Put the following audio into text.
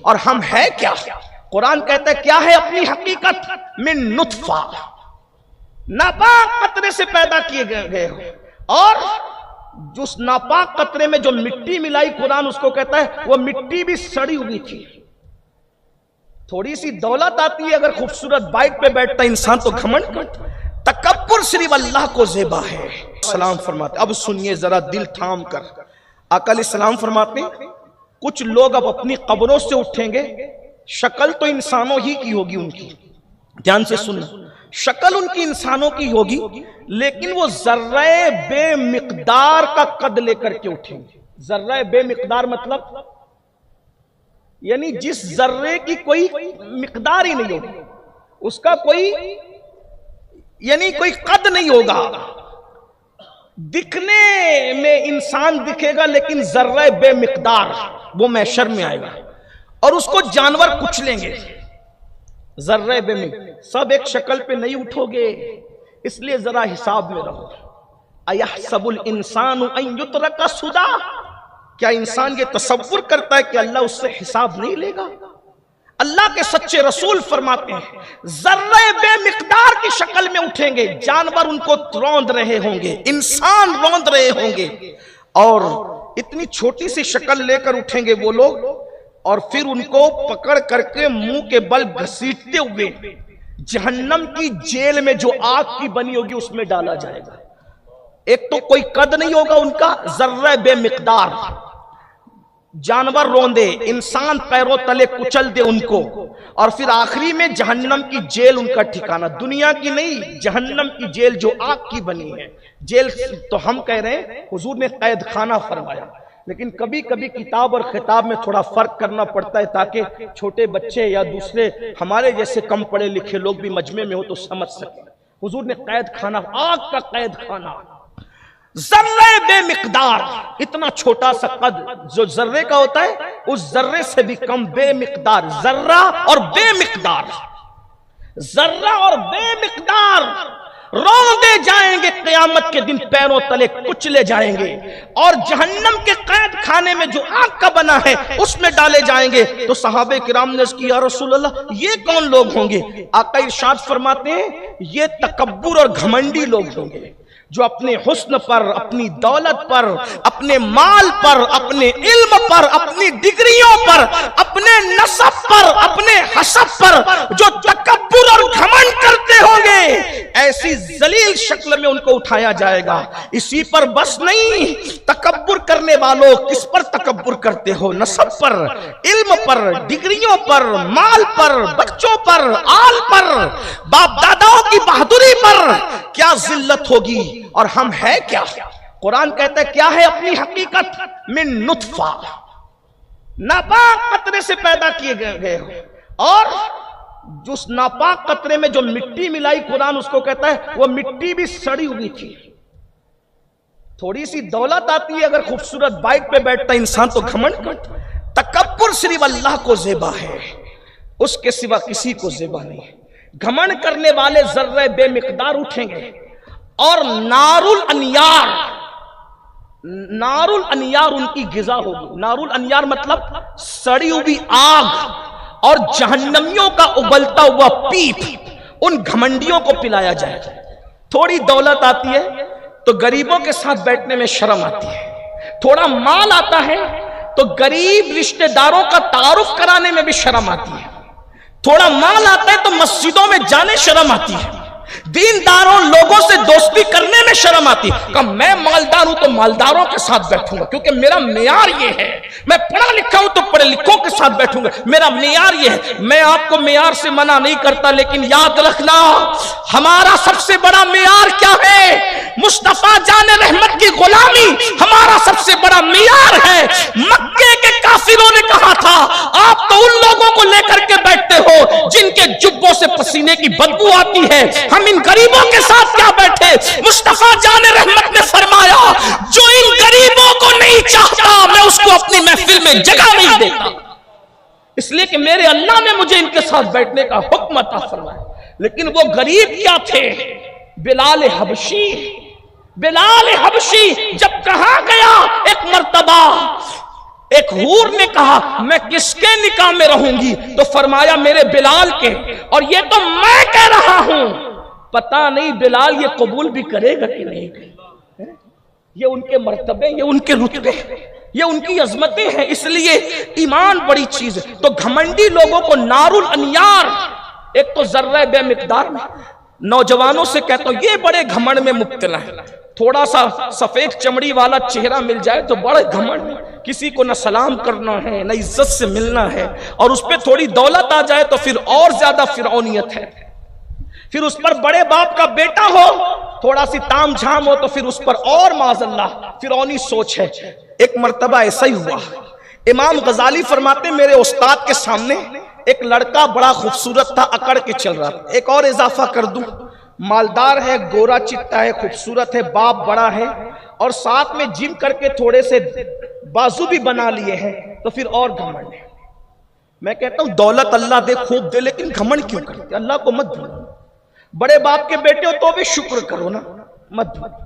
और हम है क्या? कुरान कहता है क्या है अपनी हकीकत? मिन नुत्फा, नापाक कतरे से पैदा किए गए हो। और उस नापाक कतरे में जो मिट्टी मिलाई, कुरान उसको कहता है वो मिट्टी भी सड़ी हुई थी। थोड़ी सी दौलत आती है, अगर खूबसूरत बाइक पे बैठता इंसान तो घमंड करता। तकब्बुर सिर्फ अल्लाह को ज़ेबा है। सलाम फरमाते, अब सुनिए जरा दिल थाम कर। आका अलैहिस्सलाम फरमाते कुछ लोग अब अपनी कब्रों से उठेंगे, शक्ल तो इंसानों ही की होगी उनकी, ध्यान से सुनना, शक्ल उनकी इंसानों की होगी, लेकिन वो जर्रे बेमिकदार का कद लेकर के उठेंगे। जर्रे बेमिकदार मतलब यानी जिस जर्रे की कोई मिकदार ही नहीं होगी, उसका कोई यानी कोई कद नहीं होगा। दिखने में इंसान दिखेगा लेकिन जर्रे बेमिकदार, वो महशर में आएगा और उसको जानवर कुचलेंगे। जर्रे बेमिकदार, सब एक शक्ल पे नहीं उठोगे, इसलिए जरा हिसाब में रहो। अयहसबुल इंसानु अन युतरका सुदा, क्या इंसान ये तसव्वुर करता है कि अल्लाह उससे हिसाब नहीं लेगा? अल्लाह के सच्चे रसूल फरमाते हैं जर्रे बेमिकदार की शक्ल में उठेंगे, जानवर उनको रौंद रहे होंगे, इंसान रौंद रहे होंगे, और इतनी छोटी सी शक्ल लेकर उठेंगे वो लोग, और फिर उनको पकड़ करके मुंह के बल घसीटते हुए जहन्नम की जेल में जो आग की बनी होगी उसमें डाला जाएगा। एक तो कोई कद नहीं होगा उनका, जर्रे बेमिकदार, जानवर रोंदे, इंसान पैरों तले कुचल दे उनको, और फिर आखिरी में जहन्नम की जेल उनका ठिकाना। दुनिया की नहीं, जहन्नम की जेल जो आग की बनी है। जेल तो हम कह रहे हैं, हुजूर ने कैद खाना फरमाया, लेकिन कभी कभी किताब और खिताब में थोड़ा फर्क करना पड़ता है ताकि छोटे बच्चे या दूसरे हमारे जैसे कम पढ़े लिखे लोग भी मजमे में हो तो समझ सके। हुजूर ने कैद खाना, आग का कैद खाना, जर्रे बेमिकदार, इतना छोटा सा कद जो जर्रे का होता है उस जर्रे से भी कम बेमिकदार। जर्रा और बेमिकदार, जर्रा और बेमिकदार रौंदे जाएंगे, क़यामत के दिन पैरों तले कुचले जाएंगे, और जहन्नम के कैद खाने में जो आग का बना है उसमें डाले जाएंगे। तो सहाबे किराम ने इसकी या रसूल अल्लाह ये कौन लोग होंगे? आका इरशाद फरमाते हैं ये तकब्बुर और घमंडी लोग होंगे, जो अपने हुस्न पर, अपनी दौलत पर, अपने माल पर, अपने इल्म पर, अपनी डिग्रियों पर, अपने नसब पर, अपने हसब पर जो तकब्बुर और घमंड करते होंगे, ऐसी जलील शक्ल में उनको उठाया जाएगा। इसी पर बस नहीं, तकब्बुर करने वालों किस पर तकब्बुर करते हो? नसब पर, इल्म पर, डिग्रियों पर, माल पर, बच्चों पर, आल पर, बाप दादाओं की बहादुरी पर क्या जिल्लत होगी? और हम है क्या? कुरान कहता है क्या है अपनी हकीकत? मिन नुत्फा, नापाक कतरे से पैदा किए गए हो। और उस नापाक कतरे में जो मिट्टी मिलाई, कुरान उसको कहता है वो मिट्टी भी सड़ी हुई थी। थोड़ी सी दौलत आती है, अगर खूबसूरत बाइक पे बैठता इंसान तो घमंड करता। तकब्बुर सिर्फ अल्लाह को ज़ेबा है, उसके सिवा किसी को ज़ेबा नहीं है। घमंड करने वाले जर्रे बेमिकदार उठेंगे, और नारुल अनियार, नारुल अनियार उनकी गिजा होगी। नारुल अनियार मतलब सड़ी हुई आग, और जहन्नमियों का उबलता हुआ पीप उन घमंडियों को पिलाया जाएगा। थोड़ी दौलत आती है तो गरीबों के साथ बैठने में शर्म आती है, थोड़ा माल आता है तो गरीब रिश्तेदारों का तारुफ कराने में भी शर्म आती है, थोड़ा माल आता है तो मस्जिदों में जाने शर्म आती है, दीनदारों लोगों से दोस्ती करने में शर्म आती। कहा मैं मालदार हूं तो मालदारों के साथ बैठूंगा, क्योंकि मेरा मेयार ये है। मैं पढ़ा लिखा हूं तो पढ़े लिखों के साथ बैठूंगा, मेरा मेयार ये है। मैं आपको मेयार से मना नहीं करता, लेकिन याद रखना हमारा सबसे बड़ा मेयार क्या है? मुस्तफा जान रहमत की गुलामी हमारा सबसे बड़ा मेयार है। मक्के के काफिरों ने कहा था आप तो उन लोगों को लेकर के बैठते हो जिनके जुब्बों से पसीने की बदबू आती है, हम इन गरीबों के साथ क्या बैठे? मुस्तफा जाने रहमत ने फरमाया जो इन गरीबों को नहीं चाहता मैं उसको अपनी महफिल में जगह नहीं देता, इसलिए कि मेरे अल्लाह ने मुझे इनके साथ बैठने का हुक्म अता फरमाया। लेकिन वो गरीब क्या थे? बिलाल हबशी। बिलाल हबशी जब कहा गया एक मर्तबा एक हूर ने कहा मैं किसके निकाह में रहूंगी, तो फरमाया मेरे बिलाल के, और ये तो मैं कह रहा हूं, पता नहीं बिलाल ये कबूल भी करेगा कि नहीं। ये उनके मर्तबे, ये उनके रुतबे, ये उनकी अजमतें हैं। इसलिए ईमान बड़ी चीज है। तो घमंडी लोगों को नारुल अनियार, एक तो जर्रा बेमिकदार में, नौजवानों से कहता हूं ये बड़े घमंड में मुब्तला है। थोड़ा सा सफेद चमड़ी वाला चेहरा मिल जाए तो बड़े घमंड में, किसी को न सलाम करना है न इज्जत से मिलना है, और उस पर थोड़ी दौलत आ जाए तो फिर और ज्यादा फिरौनियत है। फिर उस पर बड़े बाप का बेटा हो, थोड़ा सी ताम झाम हो तो फिर उस पर और माज़अल्लाह फिरौनी सोच है। एक मर्तबा ऐसा ही हुआ, इमाम गजाली फरमाते मेरे उस्ताद के सामने एक लड़का बड़ा खूबसूरत था, अकड़ के चल रहा था। एक और इजाफा कर दूं, मालदार है, गोरा चिट्टा है, खूबसूरत है, बाप बड़ा है, और साथ में जिम करके थोड़े से बाजू भी बना लिए हैं, तो फिर और घमंड है। मैं कहता हूं दौलत अल्लाह दे, खूब दे, लेकिन घमंड क्यों करते? अल्लाह को मत भूलो। बड़े बाप के बेटे हो तो भी शुक्र करो ना, मत भूलो।